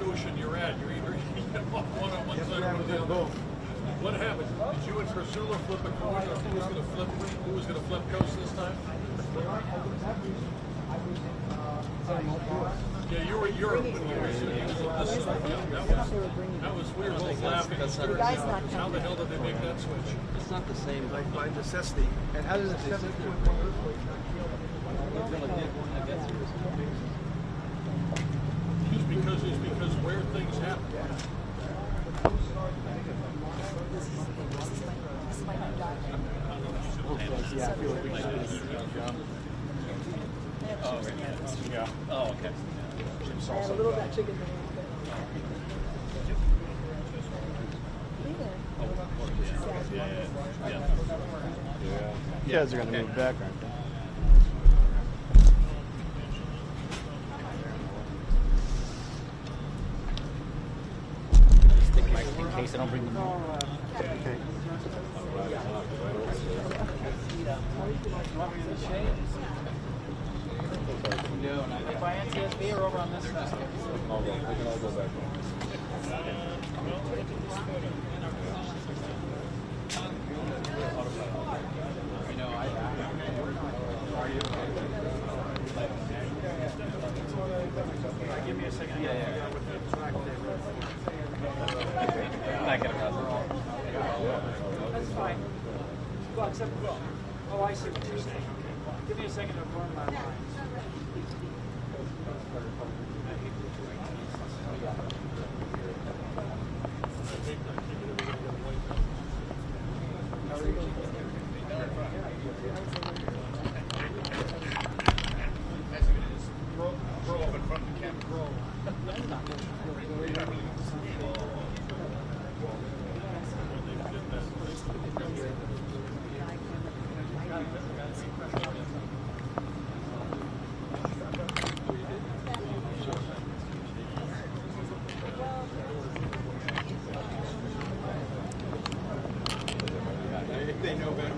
ocean you're at. You're either one on one side or the other. What happened? Did you and Priscilla flip a coin, or who was going to flip coast this time? Yeah, you were Europe when you were shooting this side. That was weird. Both laughing. How the hell did they make that switch? It's not the same. Like by necessity. And how does it Just because where things happen. Yeah, I feel like we should yeah. Oh, okay. And a little bit of chicken. You guys are going to move back, aren't they? In case I don't bring them home. Okay. No, if I NTSB or over on this side. I'll go. We can all go back. You know, give me a second. Yeah. That's fine. Well, except oh, I see what you're saying. Give me a second to learn my mind. Grow up in front of the camera. Grow. They know better.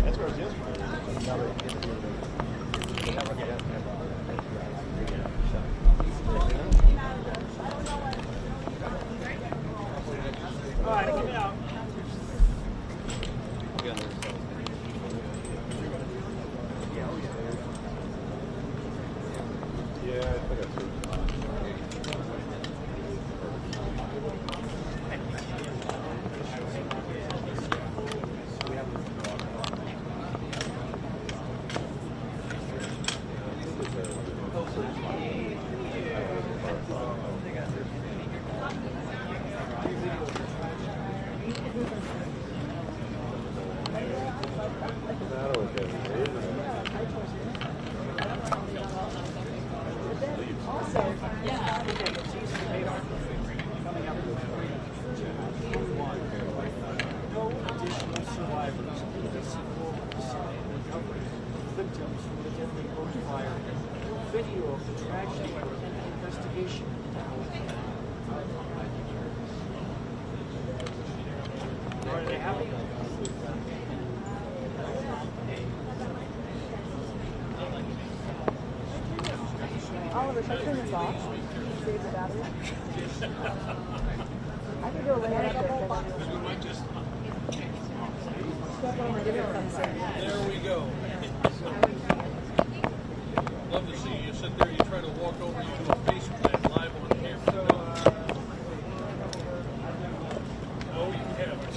That's where it is. All right, get it out. Yeah, I think I see. No additional survivors of the recovery victims from the deadly bush fire. Video of the tragedy and the investigation. Are they happy? Oliver, should I turn this off? Save the battery. I can go lay it up there. We might just. Step over here from there. There we go. Love to see you sit there. You try to walk over. You do a face plant live on camera. Oh, you haven't.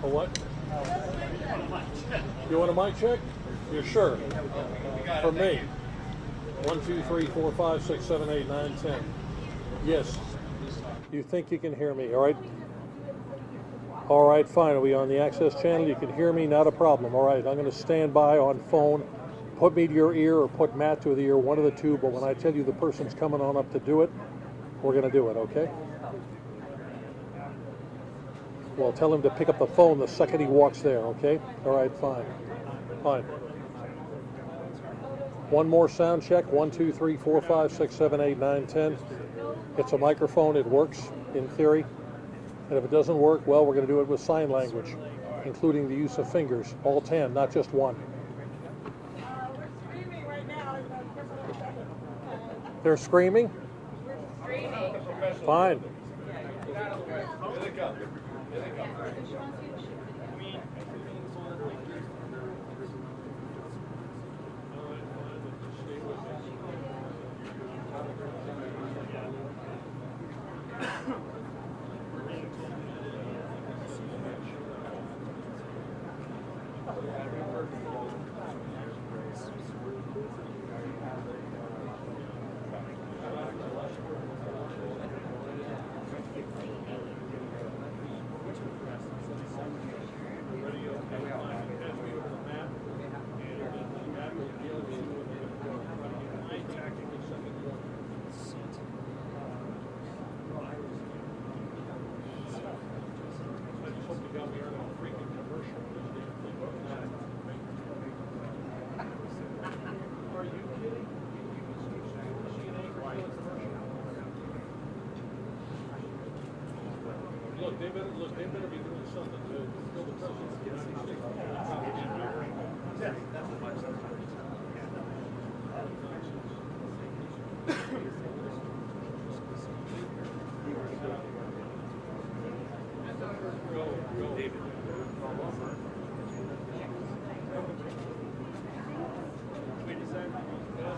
A what? You want a mic check? You're sure? For me. 1, 2, 3, 4, 5, 6, 7, 8, 9, 10. Yes. You think you can hear me, all right? All right, fine. Are we on the access channel? You can hear me, not a problem. All right, I'm going to stand by on phone. Put me to your ear or put Matt to the ear, one of the two, but when I tell you the person's coming on up to do it, we're going to do it, okay? Well, tell him to pick up the phone the second he walks there, okay? All right, fine. Fine. One more sound check. 1, 2, 3, 4, 5, 6, 7, 8, 9, 10. It's a microphone. It works in theory. And if it doesn't work, well, we're going to do it with sign language, including the use of fingers. All 10, not just one. We're screaming right now. They're screaming? Screaming. Fine. They better be doing something to fill the president of the United States.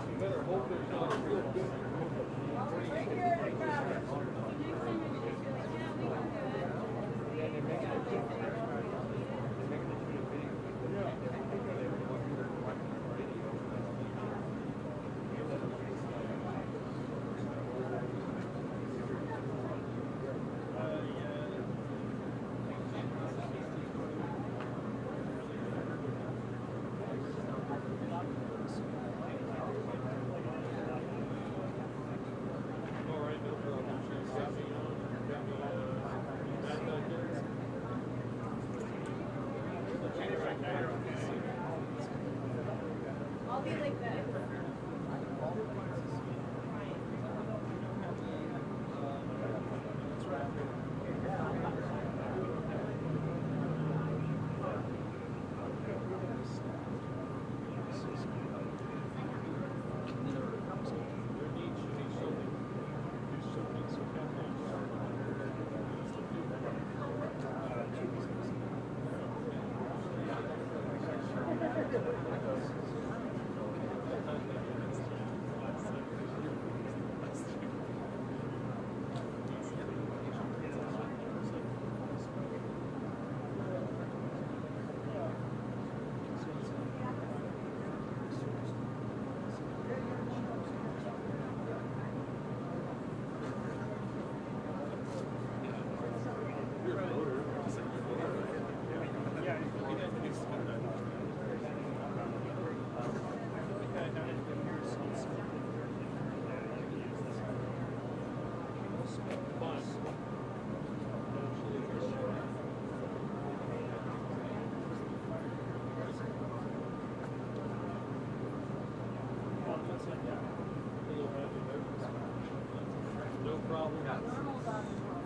You better hope there's not a real good. I'll be like that.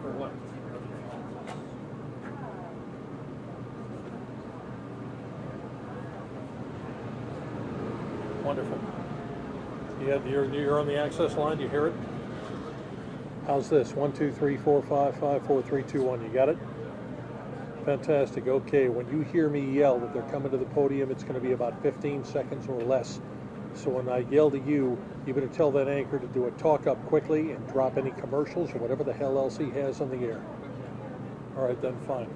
For what? Wonderful. You're on the access line. Do you hear it? How's this? 1, 2, 3, 4, 5, 5, 4, 3, 2, 1. You got it? Fantastic. Okay. When you hear me yell that they're coming to the podium, it's going to be about 15 seconds or less. So when I yell to you, you better tell that anchor to do a talk up quickly and drop any commercials or whatever the hell else he has on the air. All right, then fine.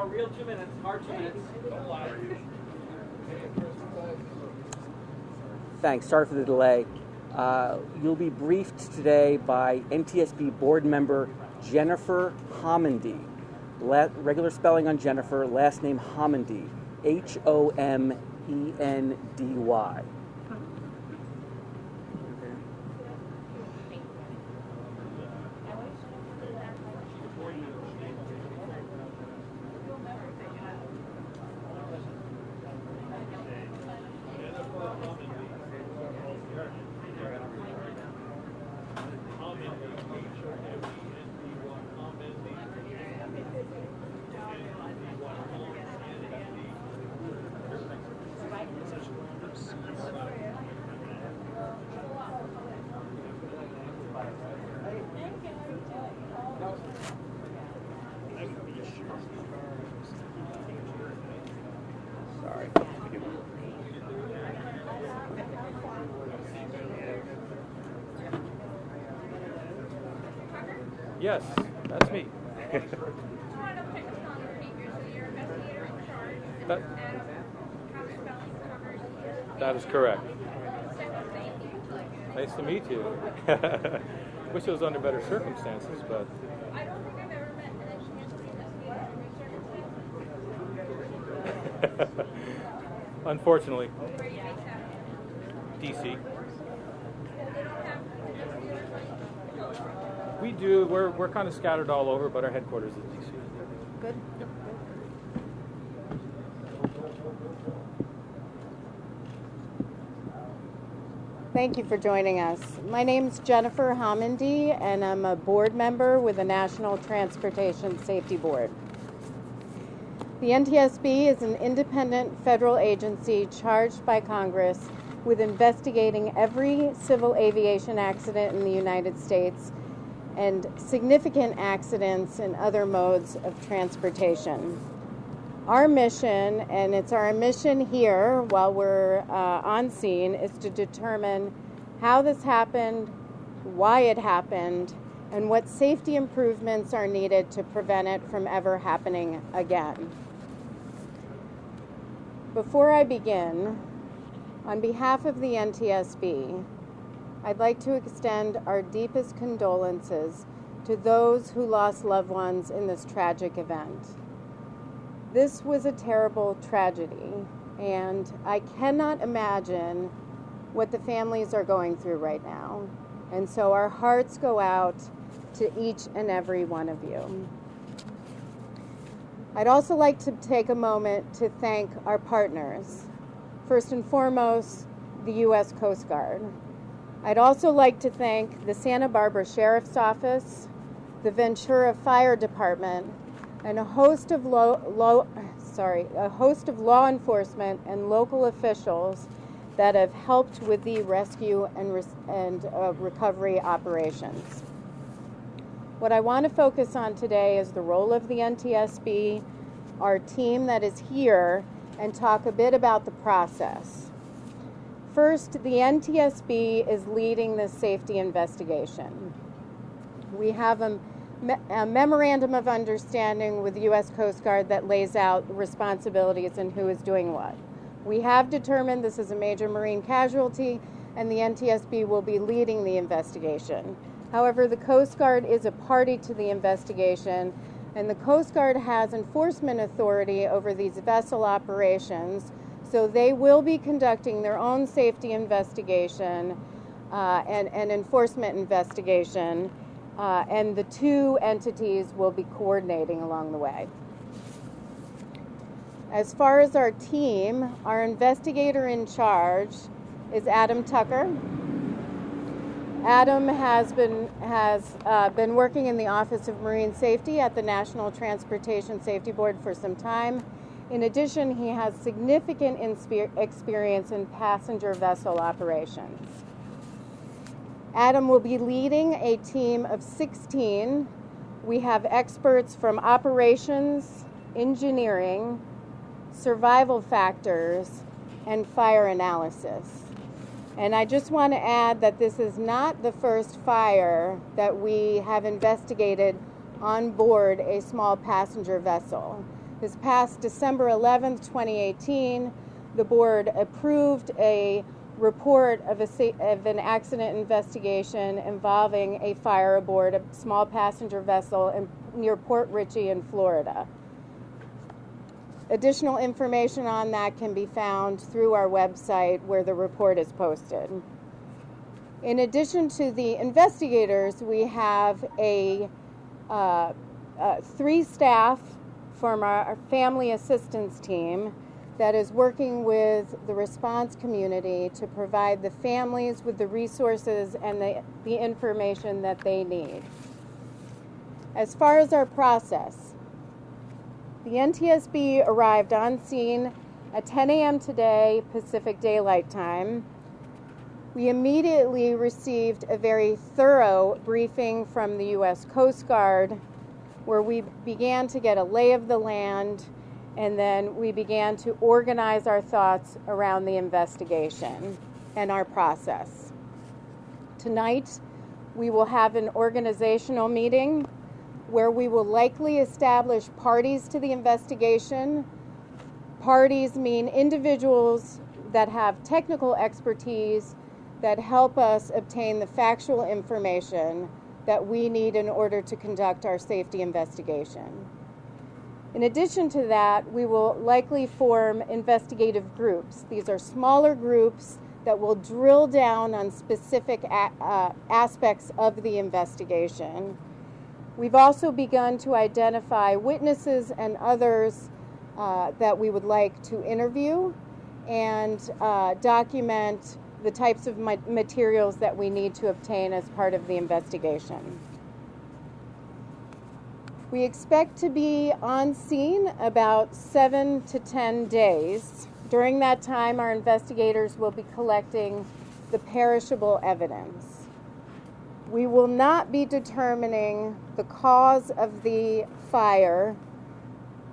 No, real 2 minutes, hard 2 minutes. Thanks. Sorry for the delay. You'll be briefed today by NTSB board member Jennifer Homendy. Regular spelling on Jennifer, last name Homendy. Homendy. Sorry. Yes, that's me. That, that is correct. Nice to meet you. Wish it was under better circumstances, but I don't think I've ever met an engineer circumstances. unfortunately, Where are you based at? DC. They don't have We do. We're kind of scattered all over, but our headquarters is DC. Good. Thank you for joining us. My name is Jennifer Homendy, and I'm a board member with the National Transportation Safety Board. The NTSB is an independent federal agency charged by Congress with investigating every civil aviation accident in the United States and significant accidents in other modes of transportation. Our mission, and it's our mission here while we're on scene, is to determine how this happened, why it happened, and what safety improvements are needed to prevent it from ever happening again. Before I begin, on behalf of the NTSB, I'd like to extend our deepest condolences to those who lost loved ones in this tragic event. This was a terrible tragedy, and I cannot imagine what the families are going through right now. And so our hearts go out to each and every one of you. I'd also like to take a moment to thank our partners. First and foremost, the U.S. Coast Guard. I'd also like to thank the Santa Barbara Sheriff's Office, the Ventura Fire Department, and a host of law enforcement and local officials that have helped with the rescue and recovery operations. What I want to focus on today is the role of the NTSB, our team that is here, and talk a bit about the process. First, the NTSB is leading this safety investigation. We have a memorandum of understanding with the U.S. Coast Guard that lays out responsibilities and who is doing what. We have determined this is a major marine casualty, and the NTSB will be leading the investigation. However, the Coast Guard is a party to the investigation, and the Coast Guard has enforcement authority over these vessel operations, so they will be conducting their own safety investigation and enforcement investigation, and the two entities will be coordinating along the way. As far as our team, our investigator in charge is Adam Tucker. Adam has been working in the Office of Marine Safety at the National Transportation Safety Board for some time. In addition, he has significant experience in passenger vessel operations. Adam will be leading a team of 16. We have experts from operations, engineering, survival factors, and fire analysis. And I just want to add that this is not the first fire that we have investigated on board a small passenger vessel. This past December 11th, 2018, the board approved a report of an accident investigation involving a fire aboard a small passenger vessel near Port Richey in Florida. Additional information on that can be found through our website where the report is posted. In addition to the investigators, we have three staff from our family assistance team that is working with the response community to provide the families with the resources and the information that they need. As far as our process, the NTSB arrived on scene at 10 a.m. today, Pacific Daylight Time. We immediately received a very thorough briefing from the U.S. Coast Guard, where we began to get a lay of the land, and then we began to organize our thoughts around the investigation and our process. Tonight, we will have an organizational meeting where we will likely establish parties to the investigation. Parties mean individuals that have technical expertise that help us obtain the factual information that we need in order to conduct our safety investigation. In addition to that, we will likely form investigative groups. These are smaller groups that will drill down on specific aspects of the investigation. We've also begun to identify witnesses and others that we would like to interview and document the types of materials that we need to obtain as part of the investigation. We expect to be on scene about 7 to 10 days. During that time, our investigators will be collecting the perishable evidence. We will not be determining the cause of the fire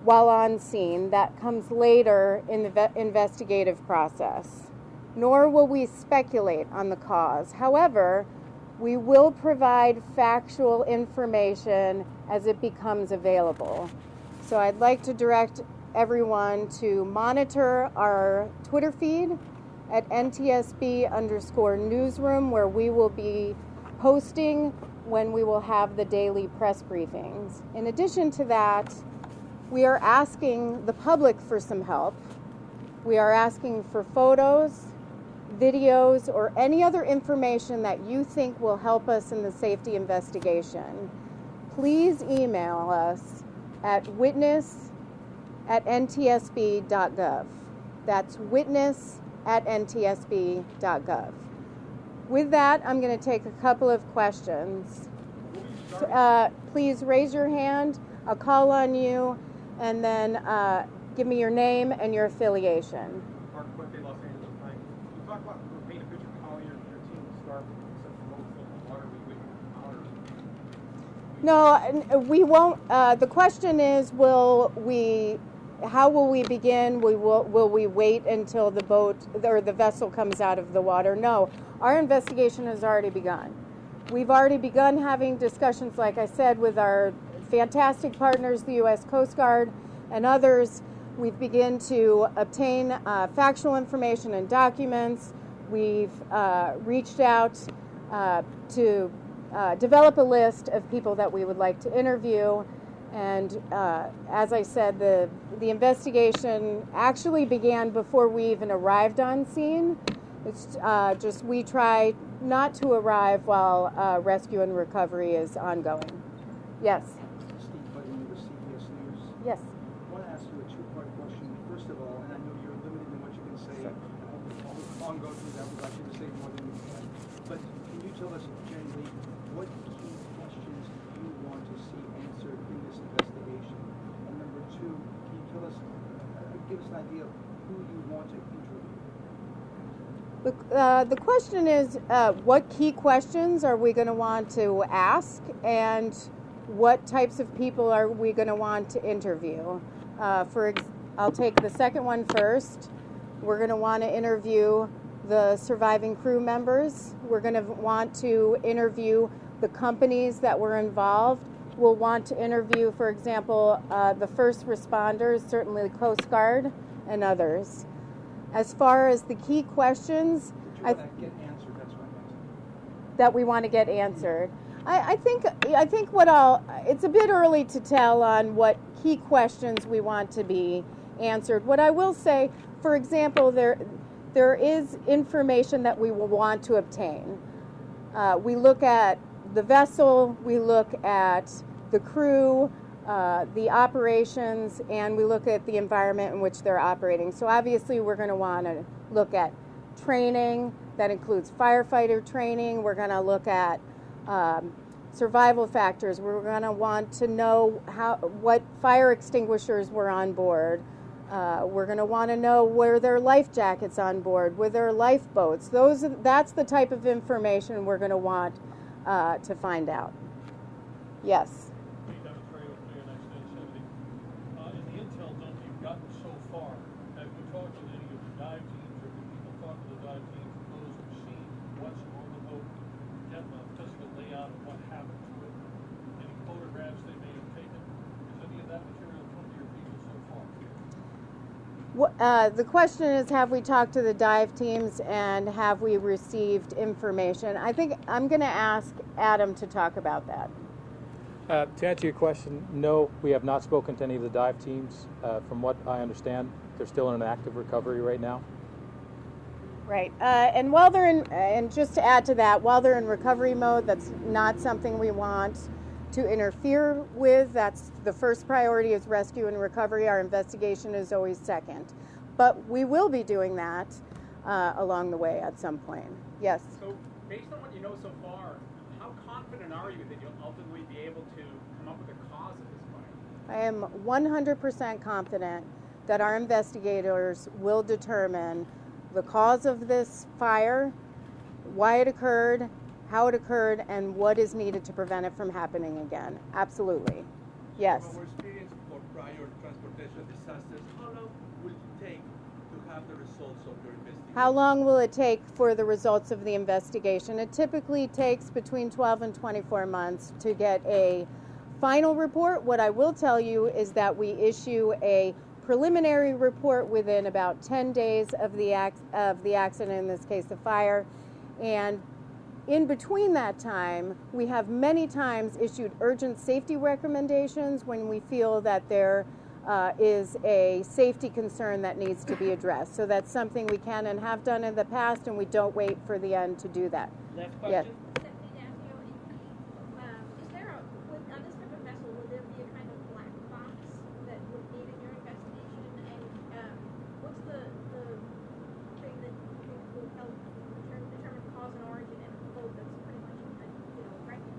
while on scene. That comes later in the investigative process. Nor will we speculate on the cause. However, we will provide factual information as it becomes available. So I'd like to direct everyone to monitor our Twitter feed at NTSB_newsroom, where we will be posting when we will have the daily press briefings. In addition to that, we are asking the public for some help. We are asking for photos, videos, or any other information that you think will help us in the safety investigation. Please email us at witness@ntsb.gov. That's witness@ntsb.gov. With that, I'm going to take a couple of questions. Please raise your hand. I'll call on you, and then give me your name and your affiliation. Mark Quimby, Los Angeles Times. You talk about paint a picture of how your team will start with such a low flow of water we wouldn't encounter. No, we won't. The question is, how will we begin? Will we wait until the boat or the vessel comes out of the water? No, our investigation has already begun. We've already begun having discussions, like I said, with our fantastic partners, the U.S. Coast Guard and others. We've begun to obtain factual information and documents. We've reached out to develop a list of people that we would like to interview. And as I said, the investigation actually began before we even arrived on scene. It's just we try not to arrive while rescue and recovery is ongoing. Yes. Steve Budden with CBS News. Yes. I want to ask you a two-part question. First of all, and I know you're limited in what you can say. I'll go through that without you to say more than you can. But can you tell us generally what key questions you want to see answered in this investigation? And number two, can you tell us, give us an idea of who you want to interview? The question is, what key questions are we going to want to ask, and what types of people are we going to want to interview? I'll take the second one first. We're going to want to interview the surviving crew members. We're going to want to interview the companies that were involved. will want to interview, for example, the first responders, certainly the Coast Guard and others. As far as the key questions that we want to get answered, I think it's a bit early to tell on what key questions we want to be answered. What I will say, for example, there is information that we will want to obtain. We look at the vessel, we look at the crew, the operations, and we look at the environment in which they're operating. So obviously we're going to want to look at training. That includes firefighter training. We're going to look at survival factors. We're going to want to know what fire extinguishers were on board. We're going to want to know were there life jackets on board, were there lifeboats. That's the type of information we're going to want to find out. Yes. In the intel dump you've gotten so far, have you talked to any of the dive teams, or do people talk to the dive teams, those who've seen what's on the boat, get the physical layout of what happened to it, any photographs they may have taken? Has any of that material come to your people so far? The question is, have we talked to the dive teams and have we received information? I think I'm going to ask Adam to talk about that. To answer your question, no, we have not spoken to any of the dive teams. From what I understand, they're still in an active recovery right now. Right, and while they're and just to add to that, while they're in recovery mode, that's not something we want to interfere with. That's the first priority is rescue and recovery. Our investigation is always second, but we will be doing that along the way at some point. Yes. So, based on what you know so far, how confident are you that you'll ultimately be able to come up with a cause of this fire? I am 100% confident that our investigators will determine the cause of this fire, why it occurred, how it occurred, and what is needed to prevent it from happening again. Absolutely. Yes. From our experience for prior transportation disasters, how long will it take to have the results of your investigation? How long will it take for the results of the investigation? It typically takes between 12 and 24 months to get a final report. What I will tell you is that we issue a preliminary report within about 10 days of the accident, in this case the fire, and in between that time, we have many times issued urgent safety recommendations when we feel that there is a safety concern that needs to be addressed. So that's something we can and have done in the past, and we don't wait for the end to do that. Last question. Yes. Is there on this type of vessel, will there be a kind of black box that would aid in your investigation? And what's the thing that you think will help determine cause and origin in a boat that's pretty much wrecking?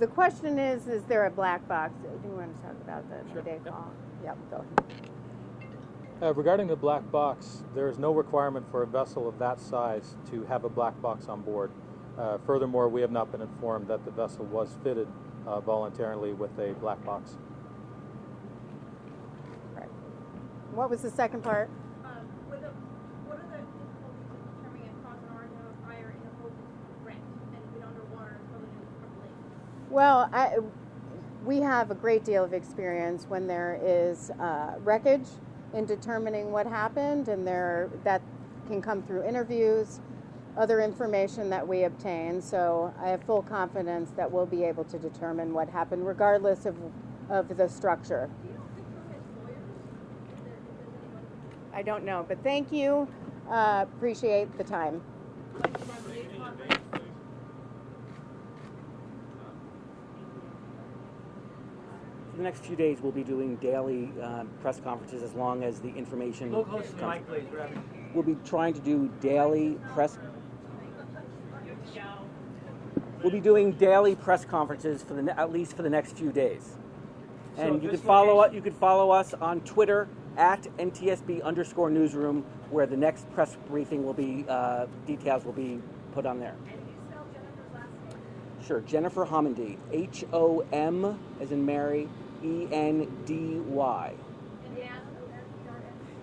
The question is there a black box? Do you want to talk about the Mayday call? Yep, go ahead. Regarding the black box, there is no requirement for a vessel of that size to have a black box on board. Furthermore, we have not been informed that the vessel was fitted voluntarily with a black box. Right. What was the second part? What are the difficulties in determining a cause and origin of a fire in a boat that's wrecked and been underwater until it is properly? Well, we have a great deal of experience when there is wreckage in determining what happened, and that can come through interviews, other information that we obtain. So I have full confidence that we'll be able to determine what happened regardless of the structure. I don't know, but thank you. Appreciate the time. For the next few days, we'll be doing daily press conferences as long as the information comes. We'll be trying to do daily press. We'll be doing daily press conferences for at least for the next few days. And you can follow us on Twitter at NTSB_newsroom, where the next press briefing will be, details will be put on there. And can you spell Jennifer's last name? Sure, Jennifer Homendy, HOM as in Mary, ENDY. And Adam,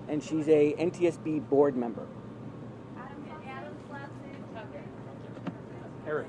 And she's a NTSB board member. Adam's last name? Eric.